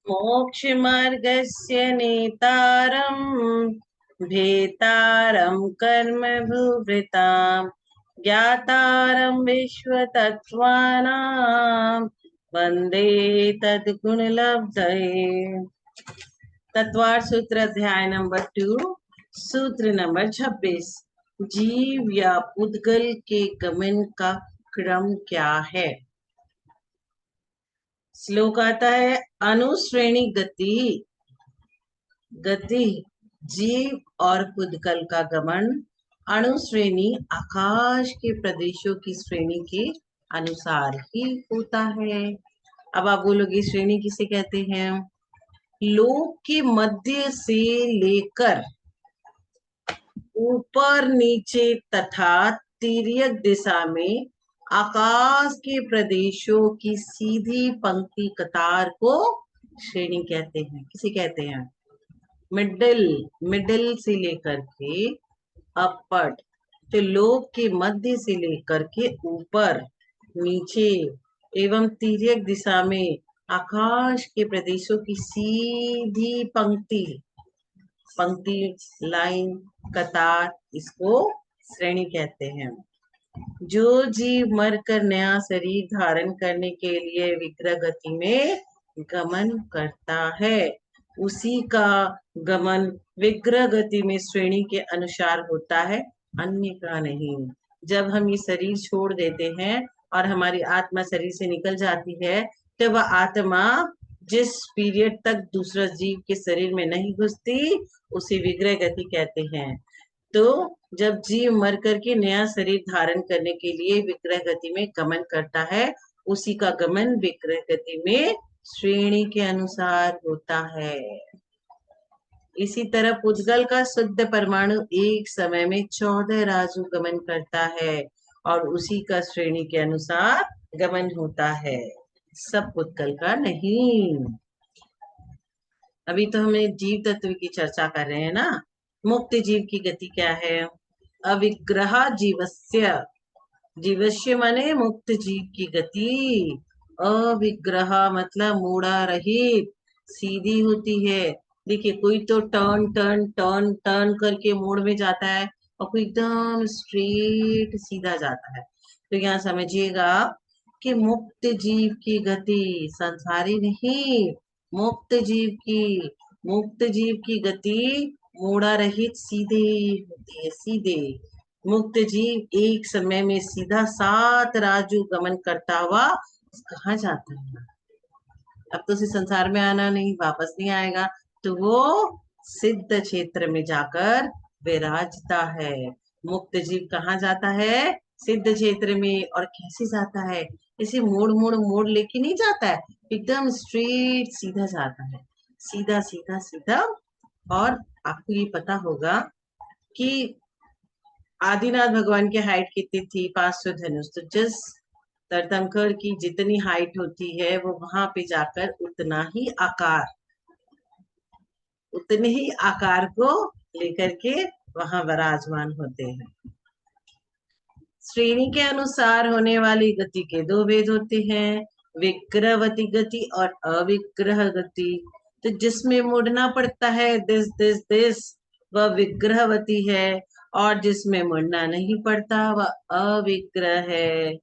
मोक्षमार्गस्य नेतारं भेतारं कर्म भूभृतां ज्ञातारं विश्वतत्त्वानां वन्दे तद्गुणलब्धये। तत्वार सूत्र अध्याय नंबर 2, सूत्र नंबर 26। जीव या पुद्गल के गमन का क्रम क्या है? श्लोक आता है, अनुश्रेणी गति। गति जीव और पुद्गल का गमन अणुश्रेणी आकाश के प्रदेशों की श्रेणी के अनुसार ही होता है। अब आप बोलोगे श्रेणी किसे कहते हैं? लोक के मध्य से लेकर ऊपर नीचे तथा तिर्यक दिशा में आकाश के प्रदेशों की सीधी पंक्ति कतार को श्रेणी कहते हैं। किसे कहते हैं? मिडिल, मिडिल से लेकर के अपर, तो लोक के मध्य से लेकर के ऊपर नीचे एवं तिर्यक दिशा में आकाश के प्रदेशों की सीधी पंक्ति, पंक्ति, लाइन, कतार, इसको श्रेणी कहते हैं। जो जीव मरकर नया शरीर धारण करने के लिए विग्रह गति में गमन करता है, उसी का गमन विग्रह गति में श्रेणी के अनुसार होता है, अन्य का नहीं। जब हम ये शरीर छोड़ देते हैं और हमारी आत्मा शरीर से निकल जाती है, तो वह आत्मा जिस पीरियड तक दूसरा जीव के शरीर में नहीं घुसती, उसे विग्रह गति कहते हैं। तो जब जीव मर करके नया शरीर धारण करने के लिए विग्रह गति में गमन करता है, उसी का गमन विग्रह गति में श्रेणी के अनुसार होता है। इसी तरह पुद्गल का शुद्ध परमाणु एक समय में 14 राजु गमन करता है और उसी का श्रेणी के अनुसार गमन होता है, सब पुद्गल का नहीं। अभी तो हमें जीव तत्व की चर्चा कर रहे हैं ना। मुक्त जीव की गति क्या है? अविग्रह जीवस्य, जीवस्य माने मुक्त जीव की गति। अविग्रह मतलब मूढ़ा रहित, सीधी होती है। देखिए, कोई तो टर्न टर्न टर्न टर्न करके मोड़ में जाता है और कोई एकदम स्ट्रेट सीधा जाता है। तो यहाँ समझिएगा कि मुक्त जीव की गति, संसारी नहीं, मुक्त जीव की, मुक्त जीव की गति मोड़ा रहित सीधे होती है, सीधे। मुक्त जीव एक समय में सीधा 7 राजु गमन करता हुआ कहाँ जाता है? अब तो उसे संसार में आना नहीं, वापस नहीं आएगा, तो वो सिद्ध क्षेत्र में जाकर विराजता है। मुक्त जीव कहाँ जाता है? सिद्ध क्षेत्र में। और कैसे जाता है? इसे मोड़ मोड़ मोड़ लेके नहीं जाता है, एकदम स्ट्रेट सीधा जाता है, सीधा सीधा सीधा। और आपको ये पता होगा कि आदिनाथ भगवान की हाइट कितनी थी? 500 धनुष। तो जिस तीर्थंकर की जितनी हाइट होती है, वो वहां पे जाकर उतना ही आकार, उतने ही आकार को लेकर के वहां विराजमान होते हैं। श्रेणी के अनुसार होने वाली गति के 2 भेद होते हैं, विग्रहवती गति और अविग्रह गति। तो जिसमें मुड़ना पड़ता है, दिस दिस दिस, वह विग्रहवती है, और जिसमें मुड़ना नहीं पड़ता वह अविग्रह है।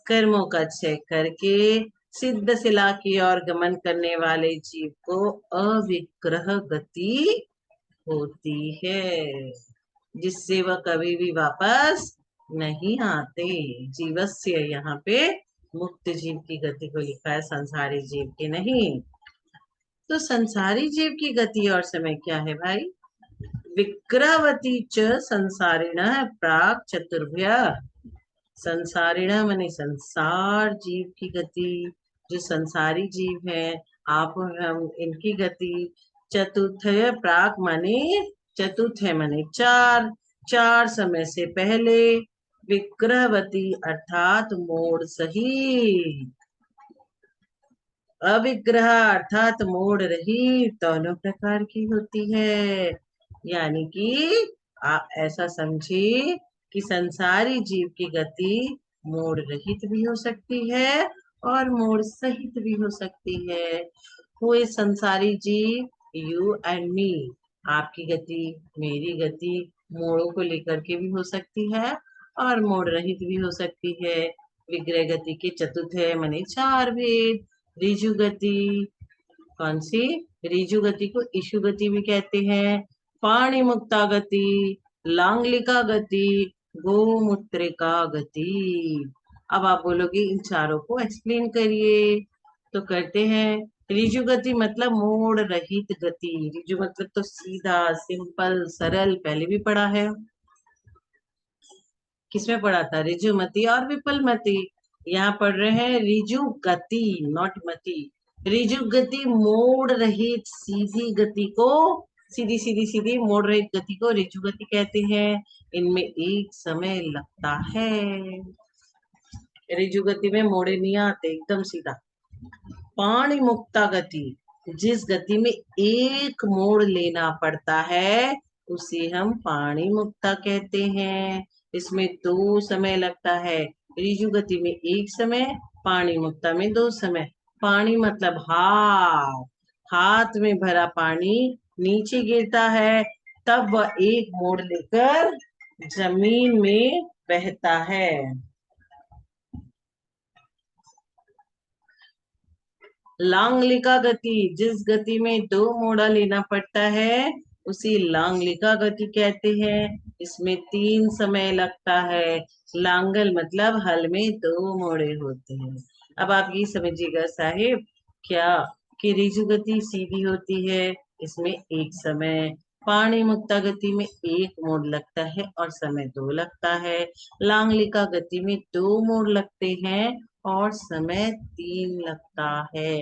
कर्मों का क्षय करके सिद्ध शिला की ओर गमन करने वाले जीव को अविग्रह गति होती है, जिससे वह कभी भी वापस नहीं आते। जीवस्य यहाँ पे मुक्त जीव की गति को लिखा है, संसारी जीव की नहीं। तो संसारी जीव की गति और समय क्या है भाई? विग्रहवती च संसारिण प्राक चतुर्भ्य। संसारिण माने संसार जीव की गति, जो संसारी जीव है, आप हम, इनकी गति चतुर्थ प्राक माने, चतुर्थ है माने 4, 4 समय से पहले, विग्रहवती अर्थात मोड़ सहित, अविग्रह अर्थात मोड़ रहित, दोनों प्रकार की होती है। यानी कि आप ऐसा समझिए कि संसारी जीव की गति मोड़ रहित भी हो सकती है और मोड़ सहित भी हो सकती है। हु इज संसारी जीव? You and me. आपकी गति, मेरी गति मोड़ों को लेकर के भी हो सकती है और मोड़ रहित भी हो सकती है। विग्रह गति के चतुर्थ है माने चार भेद। ऋजु गति, कौन सी? ऋजु गति को इशु गति भी कहते हैं। पाणी मुक्ता गति, लांगलिका गति, गोमूत्रिका गति। अब आप बोलोगे इन चारों को एक्सप्लेन करिए, तो करते हैं। ऋजु गति मतलब मोड़ रहित गति। ऋजु मतलब तो सीधा, सिंपल, सरल, पहले भी पढ़ा है। किसमें पढ़ा था? ऋजुमति और विपलमति। यहाँ पढ़ रहे हैं ऋजु गति, नॉट मति। ऋजु गति मोड़ रहित सीधी गति को, सीधी सीधी सीधी मोड़ रहित गति को ऋजु गति कहते हैं। इनमें एक समय लगता है। ऋजु गति में मोड़े नहीं आते, एकदम सीधा। पाणी मुक्ता गति, जिस गति में एक मोड़ लेना पड़ता है उसे हम पाणी मुक्ता कहते हैं। इसमें दो समय लगता है। ऋजु गति में एक समय, पाणी मुक्ता में दो समय। पानी मतलब हाथ, हाथ में भरा पानी नीचे गिरता है, तब वह एक मोड़ लेकर जमीन में बहता है। लांगलिका गति, जिस गति में दो मोड़ा लेना पड़ता है उसी लांगलिका गति कहते हैं। इसमें तीन समय लगता है। लांगल मतलब हल में दो मोड़े होते हैं। अब आप ये समझिएगा साहिब, क्या कि ऋजु गति सीधी होती है, इसमें एक समय। पाणी मुक्ता गति में एक मोड़ लगता है और समय दो लगता है। लांगलिका गति में दो मोड़ लगते हैं और समय तीन लगता है।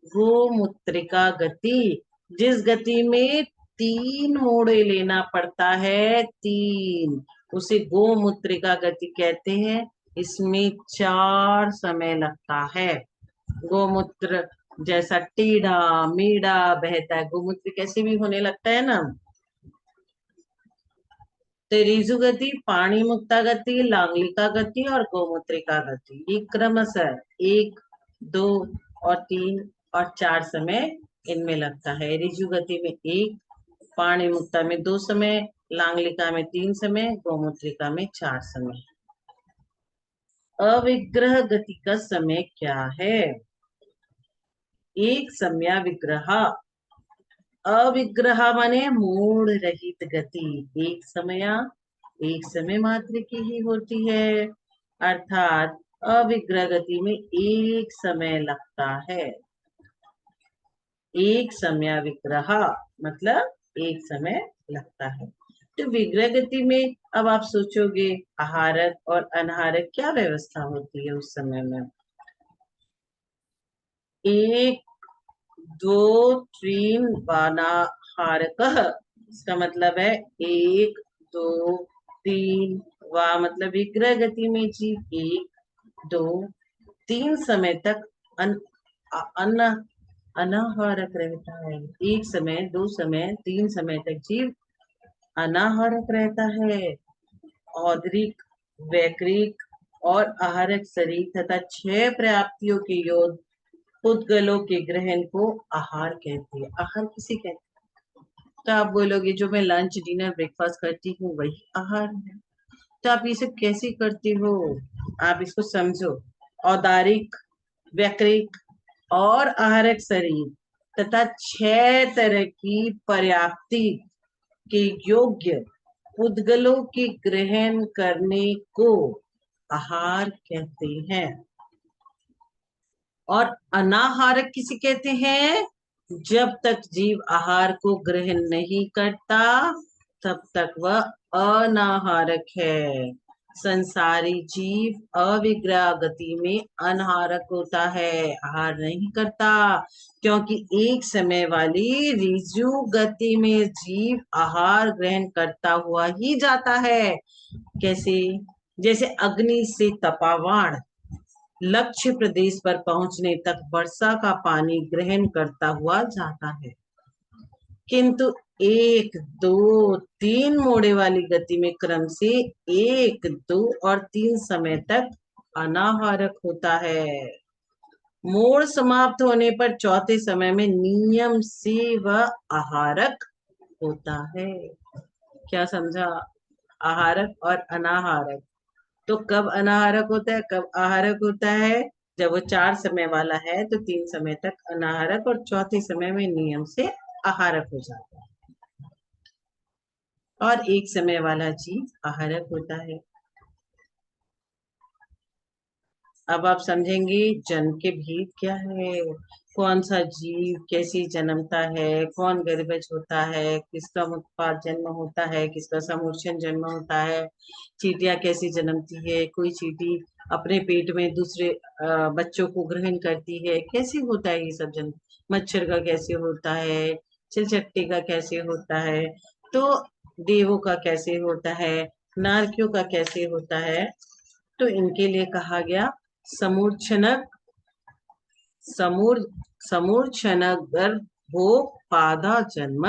गोमूत्रिका गति, जिस गति में तीन मोड़े लेना पड़ता है, तीन, उसे गोमूत्रिका गति कहते हैं। इसमें चार समय लगता है। गोमूत्र जैसा टेढ़ा मेढ़ा बहता है, गोमूत्र कैसे भी होने लगता है ना। तो ऋजु गति, पाणी मुक्ता गति, लांगलिका गति और गोमूत्रिका गति, ये क्रमशः एक, दो और तीन और चार समय इनमें लगता है। ऋजु गति में एक, पाणी मुक्ता में दो समय, लांगलिका में तीन समय, गोमूत्रिका में चार समय। अविग्रह गति का समय क्या है? एक समया विग्रह। अविग्रह माने मोड़ रहित गति। एक समय मात्र की ही होती है, अर्थात अविग्रह गति में एक समय लगता है। एक समय विग्रह मतलब एक समय लगता है। तो विग्रह गति में अब आप सोचोगे आहारक और अनाहारक क्या व्यवस्था होती है उस समय में? एक, दो, तीन वानाहारक, इसका मतलब है एक, दो, तीन। वा मतलब विग्रह गति में जीव एक, दो, तीन समय तक अन्न अनाहारक रहता है। एक समय, दो समय, तीन समय तक जीव अनाहारक रहता है। औदरिक, वैक्रिक और आहारक शरीर तथा छह प्राप्तियों के योग पुद्गलों के ग्रहण को आहार कहते हैं। आहार किसे कहते हैं? तो आप बोलोगे जो मैं लंच डिनर ब्रेकफास्ट करती हूँ वही आहार है। तो आप ये सब कैसे करते हो? आप इसको समझो। औदारिक, वैक्रिक और आहारक शरीर तथा छह तरह की पर्याप्ति के योग्य पुद्गलों के ग्रहण करने को आहार कहते हैं। और अनाहारक किसे कहते हैं? जब तक जीव आहार को ग्रहण नहीं करता तब तक वह अनाहारक है। संसारी जीव अविग्रह गति में अनाहारक होता है, आहार नहीं करता, क्योंकि एक समय वाली ऋजु गति में जीव आहार ग्रहण करता हुआ ही जाता है। कैसे? जैसे अग्नि से तपावाण लक्ष्य प्रदेश पर पहुंचने तक वर्षा का पानी ग्रहण करता हुआ जाता है, किंतु एक, दो, तीन मोड़े वाली गति में क्रम से एक, दो और तीन समय तक अनाहारक होता है। मोड़ समाप्त होने पर चौथे समय में नियम से वह आहारक होता है। क्या समझा? आहारक और अनाहारक। तो कब अनाहारक होता है, कब आहारक होता है? जब वो 4 समय वाला है तो 3 समय तक अनाहारक और चौथे समय में नियम से आहारक हो जाता है, और 1 समय वाला जीव आहारक होता है। अब आप समझेंगे जन्म के भेद क्या है, कौन सा जीव कैसे जन्मता है, कौन गर्भज होता है, किसका उत्पाद जन्म होता है, किसका समूर्छन जन्म होता है, चींटियां कैसे जन्मती है, कोई चींटी अपने पेट में दूसरे बच्चों को ग्रहण करती है, कैसे होता है ये सब जन्म, मच्छर का कैसे होता है, चिलचट्टे का कैसे होता है, तो देवों का कैसे होता है, नारकियों का कैसे होता है। तो इनके लिए कहा गया समूर्छनक, समूर समूर्छनक गर्भोपादा जन्म,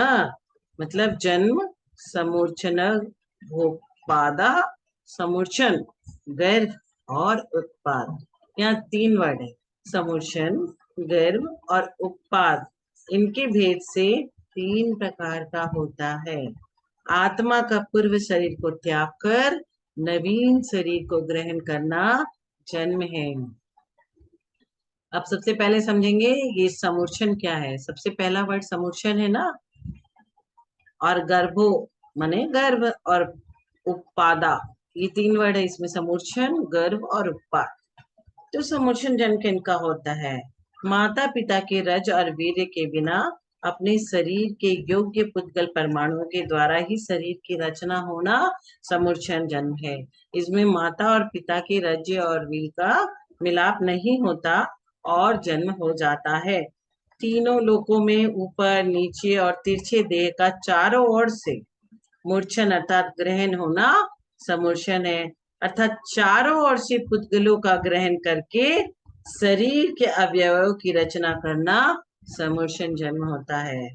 मतलब जन्म, समूर्छनक भोपादा, समूर्छन, गर्भ और उत्पाद। यहाँ 3 वर्ड है, समूर्छन, गर्भ और उत्पाद। इनके भेद से 3 प्रकार का होता है। आत्मा का पूर्व शरीर को त्याग कर नवीन शरीर को ग्रहण करना जन्म है। अब सबसे पहले समझेंगे ये समूर्छन क्या है। सबसे पहला वर्ड समूर्छन है ना, और गर्भो माने गर्भ, और उत्पादा, ये 3 वर्ड है इसमें, समूर्छन, गर्भ और उत्पाद। तो समूर्छन जन्म किनका होता है? माता पिता के रज और वीर्य के बिना अपने शरीर के योग्य पुद्गल परमाणुओं के द्वारा ही शरीर की रचना होना समूर्छन जन्म है। इसमें माता और पिता के रज और वीर्य का मिलाप नहीं होता और जन्म हो जाता है। तीनों लोकों में ऊपर नीचे और तिरछे देह का चारों ओर से मूर्छन अर्थात ग्रहण होना समूर्छन है। अर्थात चारों ओर से पुद्गलों का ग्रहण करके शरीर के अवयवों की रचना करना समूर्छन जन्म होता है।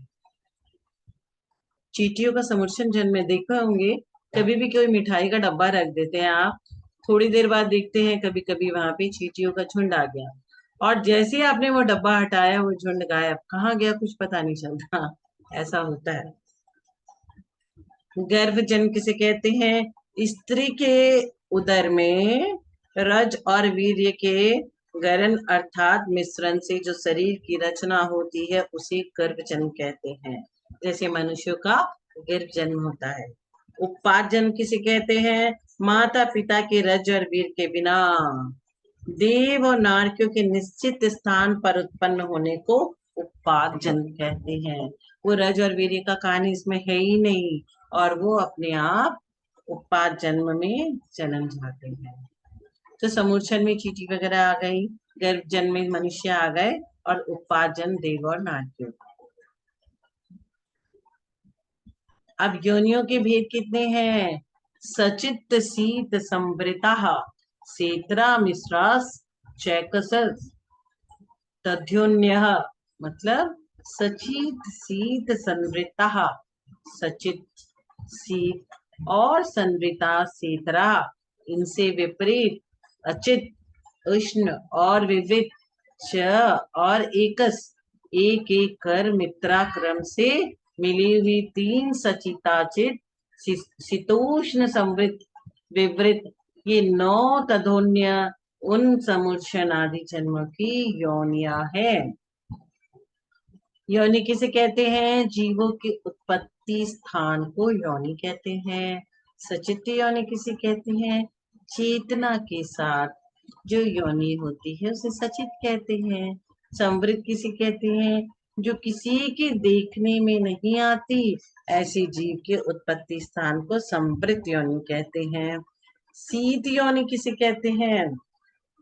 चींटियों का समूर्छन जन्म में देखे होंगे, कभी भी कोई मिठाई का डब्बा रख देते हैं आप, थोड़ी देर बाद देखते हैं कभी कभी वहां पे चींटियों का झुंड आ गया, और जैसे ही आपने वो डब्बा हटाया वो झुंड गायब, कहाँ गया कुछ पता नहीं चलता। ऐसा होता है। गर्भ जन्म किसे कहते हैं? स्त्री के उदर में रज और वीर्य के गरण अर्थात मिश्रण से जो शरीर की रचना होती है उसे गर्भ जन्म कहते हैं। जैसे मनुष्यों का गर्भ जन्म होता है। उत्पाद जन्म किसे कहते हैं? माता पिता के रज और वीर के बिना देव और नारकियों के निश्चित स्थान पर उत्पन्न होने को उत्पाद जन्म कहते हैं। वो रज और वीर्य का कहानी इसमें है ही नहीं, और वो अपने आप उत्पाद जन्म में जन्म जाते हैं। तो समूर्छन में चींटी वगैरह आ गई, गर्भ जन्म में मनुष्य आ गए, और उत्पाद जन्म देव और नारकियों। अब योनियों के भेद कितने हैं? सचित शीत संवृता, सेत्रा मिश्रास चैकसस तद्योन्य, मतलब सचित शीत संवृता, सचित शीत और संवृता सेतरा, इनसे विपरीत अचित उष्ण और विविध च और एकस, एक एक कर मित्रा क्रम से मिली हुई 3 सचिताचित शीतोष्ण संवृत विवृत, ये 9 तदोन्य उन समूर्छन आदि जन्मों की योनिया है। योनि किसे कहते हैं? जीवों के उत्पत्ति स्थान को योनि कहते हैं। सचित योनि किसे कहते हैं? चेतना के साथ जो योनि होती है उसे सचित कहते हैं। संवृत किसे कहते हैं? जो किसी के देखने में नहीं आती ऐसे जीव के उत्पत्ति स्थान को संवृत योनि कहते हैं। शीत योनि किसे कहते हैं?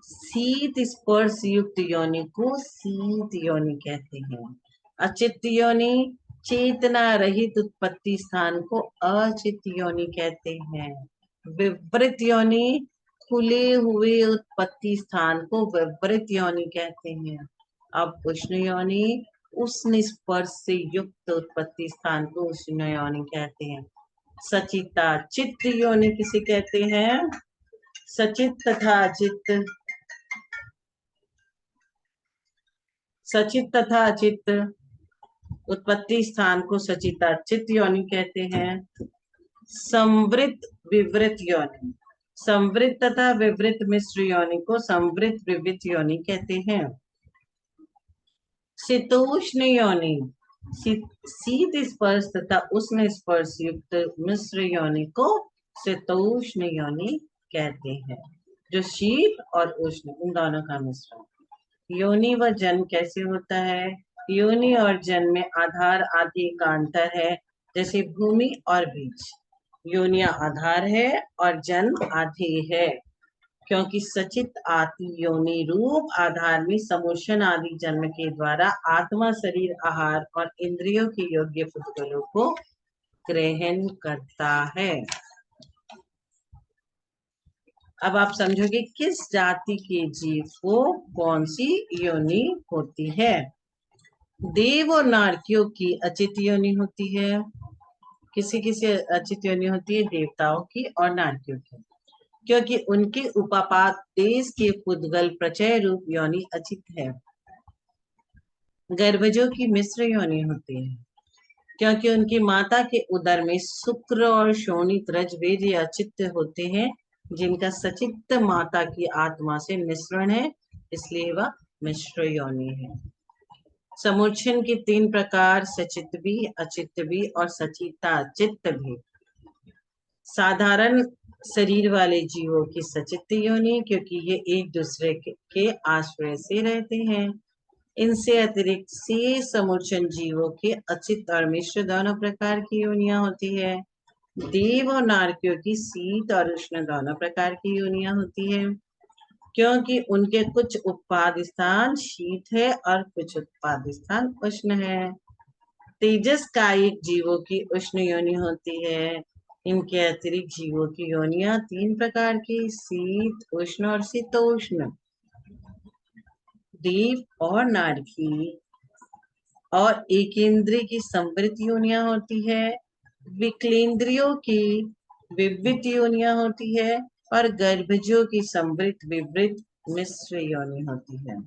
शीत स्पर्श युक्त योनि को शीत योनि कहते हैं। अचित योनि चेतना रहित उत्पत्ति स्थान को अचित योनि कहते हैं। विवृत योनि खुले हुए उत्पत्ति स्थान को विवृत योनि कहते हैं। अब उष्ण योनि उष्ण स्पर्श से युक्त उत्पत्ति स्थान को उष्ण योनि कहते हैं। सचिता चित्त योनि किसे कहते हैं? सचित तथा चित्त सचित तथा अचित, उत्पत्ति स्थान को सचिताचित योनि कहते हैं। संवृत विवृत योनि, संवृत तथा विवृत मिश्र योनि को संवृत विवृत योनि कहते हैं। शीतोष्ण योनि, शीत स्पर्श तथा उष्ण स्पर्श युक्त मिश्र योनि को शीतोष्ण योनि कहते हैं, जो शीत और उष्ण इन दोनों का मिश्रण। योनि व जन्म कैसे होता है? योनि और जन्म में आधार आदि का अंतर है, जैसे भूमि और बीज। योनिया आधार है और जन्म आदि है, क्योंकि सचित आदि योनि रूप आधार में समुषण आदि जन्म के द्वारा आत्मा शरीर आहार और इंद्रियों के योग्य पुद्गलों को ग्रहण करता है। अब आप समझोगे किस जाति के जीव को कौन सी योनि होती है। देव और नारकियों की अचित योनि होती है। किसी किसी अचित योनि होती है देवताओं की और नारकियों की, क्योंकि उनके उपापात देश के पुद्गल प्रचय रूप योनि अचित है। गर्भजों की मिश्र योनि होती है, क्योंकि उनकी माता के उदर में शुक्र और शोणित रजवेद अचित होते हैं, जिनका सचित माता की आत्मा से मिश्रण है, इसलिए वह मिश्र योनि है। समुच्चयन के 3 प्रकार, सचित भी, अचित भी और सचिताचित भी। साधारण शरीर वाले जीवों की सचित योनि, क्योंकि ये एक दूसरे के आश्रय से रहते हैं। इनसे अतिरिक्त से समुच्चयन जीवों के अचित और मिश्र दोनों प्रकार की योनियां होती है। देव और नारकियों की शीत और उष्ण दोनों प्रकार की योनियां होती है, क्योंकि उनके कुछ उत्पाद स्थान शीत है और कुछ उत्पाद स्थान उष्ण है। तेजस कायिक जीवों की उष्ण योनि होती है। इनके अतिरिक्त जीवों की योनियां 3 प्रकार की, शीत, उष्ण और शीतोष्ण। देव और नारकी और एकेंद्रिय की संवृत योनियां होती है। विकलेंद्रियों की विवृत योनियां होती है और गर्भजों की संवृत विवृत मिश्र योनि होती है।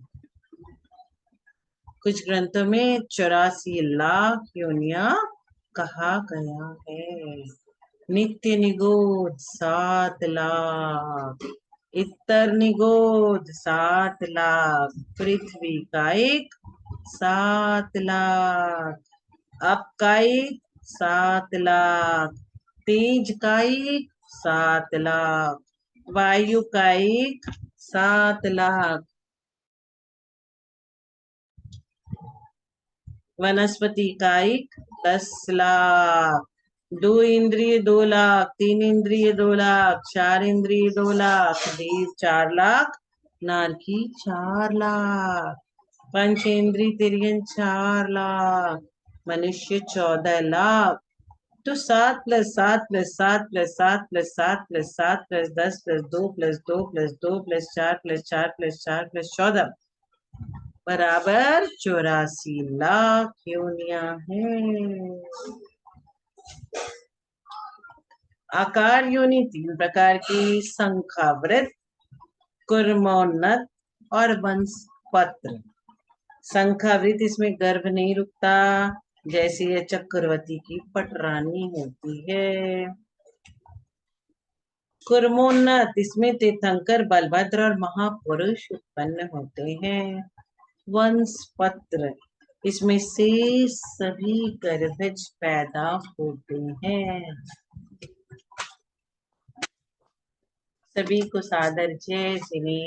कुछ ग्रंथों में 84 लाख योनियां कहा गया है। नित्य निगोद 7 लाख, इतर निगोद 7 लाख, पृथ्वी कायिक 7 लाख, अपकायिक 7 लाख, तेज कायिक 7 लाख, वायु कायिक 7 लाख, वनस्पति कायिक 10 लाख, 2 इंद्रिय 2 लाख, 3 इंद्रिय 2 लाख, 4 इंद्रिय 2 लाख, देव 4 लाख, नारकी 4 लाख, पंचेंद्रिय तिर्यन 4 लाख, मनुष्य 14 लाख। तो 7 + 7 + 7 + 7 + 7 + 7 + 10 + 2 + 2 + 2 + 4 + 4 + 4 + 14 बराबर 84 लाख योनियां हैं। आकार योनि 3 प्रकार की, संखावृत, कुर्मोन्नत और वंशपत्र। संखावृत, इसमें गर्भ नहीं रुकता, जैसे ये चक्रवर्ती की पटरानी होती है। कुर्मोन्नत, इसमें तीर्थंकर बलभद्र और महापुरुष उत्पन्न होते हैं। वंशपत्र, इसमें से सभी गर्भज पैदा होते हैं। सभी को सादर जय श्री।